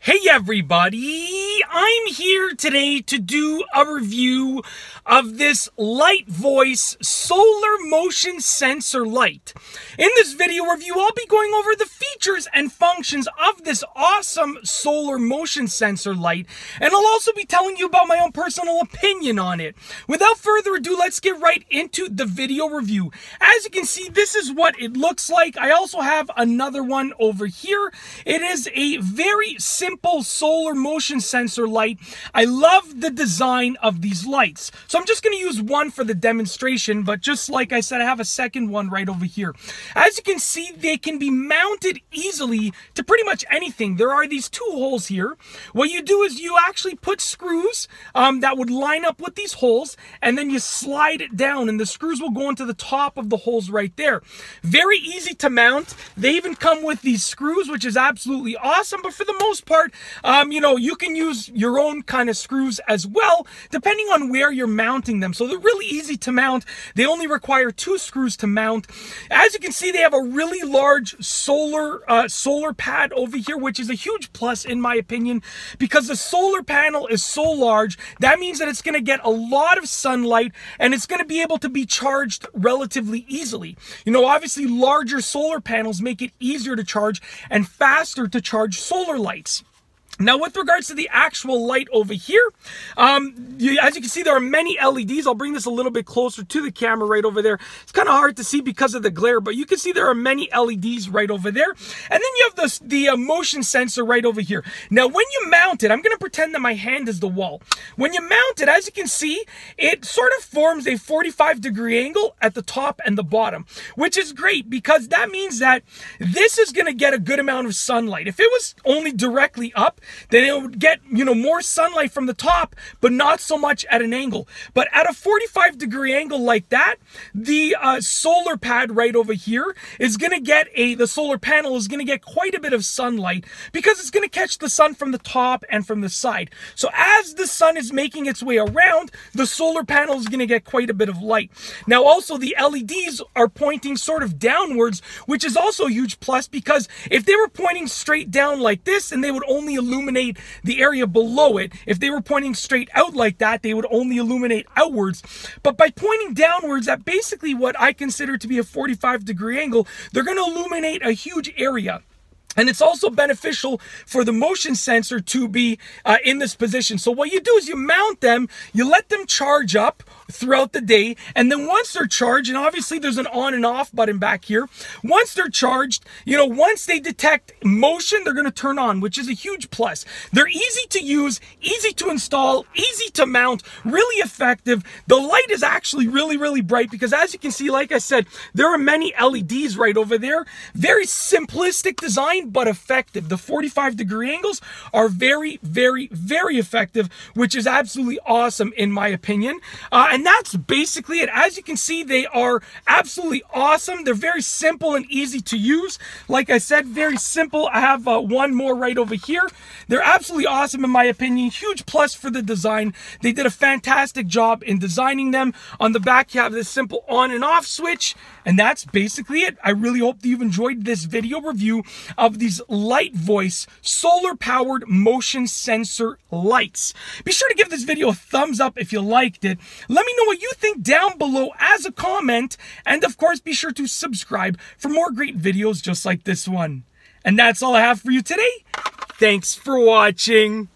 Hey everybody, I'm here today to do a review of this Lightvoice solar motion sensor light. In this video review, I'll be going over the features and functions of this awesome solar motion sensor light, and I'll also be telling you about my own personal opinion on it. Without further ado, let's get right into the video review. As you can see, this is what it looks like. I also have another one over here. It is a very simple solar motion sensor light. I love the design of these lights. So I'm just going to use one for the demonstration, but just like I said, I have a second one right over here. As you can see, they can be mounted easily to pretty much anything. There are these two holes here. What you do is you actually put screws that would line up with these holes, and then you slide it down, and the screws will go into the top of the holes right there. Very easy to mount. They even come with these screws, which is absolutely awesome, but for the most part, you can use your own kind of screws as well, depending on where you're mounting them. So they're really easy to mount. They only require 2 screws to mount. As you can see, they have a really large solar pad over here, which is a huge plus in my opinion, because the solar panel is so large. That means that it's going to get a lot of sunlight, and it's going to be able to be charged relatively easily. Obviously larger solar panels make it easier to charge and faster to charge solar lights. Now, with regards to the actual light over here, as you can see, there are many LEDs. I'll bring this a little bit closer to the camera right over there. It's kind of hard to see because of the glare, but you can see there are many LEDs right over there. And then you have the motion sensor right over here. Now, when you mount it, I'm going to pretend that my hand is the wall. When you mount it, as you can see, it sort of forms a 45-degree angle at the top and the bottom, which is great because that means that this is going to get a good amount of sunlight. If it was only directly up, then it would get, more sunlight from the top, but not so much at an angle. But at a 45-degree angle like that, the solar pad right over here is going to get the solar panel is going to get quite a bit of sunlight because it's going to catch the sun from the top and from the side. So as the sun is making its way around, the solar panel is going to get quite a bit of light. Now, also the LEDs are pointing sort of downwards, which is also a huge plus because if they were pointing straight down like this, and they would only illuminate the area below it. If they were pointing straight out like that, they would only illuminate outwards. But by pointing downwards at basically what I consider to be a 45-degree angle, they're going to illuminate a huge area. And it's also beneficial for the motion sensor to be in this position. So what you do is you mount them, you let them charge up throughout the day, and then once they're charged, and obviously there's an on and off button back here, once they're charged, once they detect motion, they're going to turn on, which is a huge plus. They're easy to use, easy to install, easy to mount, really effective. The light is actually really, really bright because as you can see, like I said, there are many LEDs right over there. Very simplistic design, but effective. The 45-degree angles are very, very, very effective, which is absolutely awesome in my opinion. And that's basically it. As you can see, they are absolutely awesome. They're very simple and easy to use. Like I said, very simple. I have one more right over here. They're absolutely awesome in my opinion. Huge plus for the design. They did a fantastic job in designing them. On the back, you have this simple on and off switch. And that's basically it. I really hope that you've enjoyed this video review of these Lightvoice solar-powered motion sensor lights. Be sure to give this video a thumbs up if you liked it. Let me know what you think down below as a comment. And of course, be sure to subscribe for more great videos just like this one. And that's all I have for you today. Thanks for watching.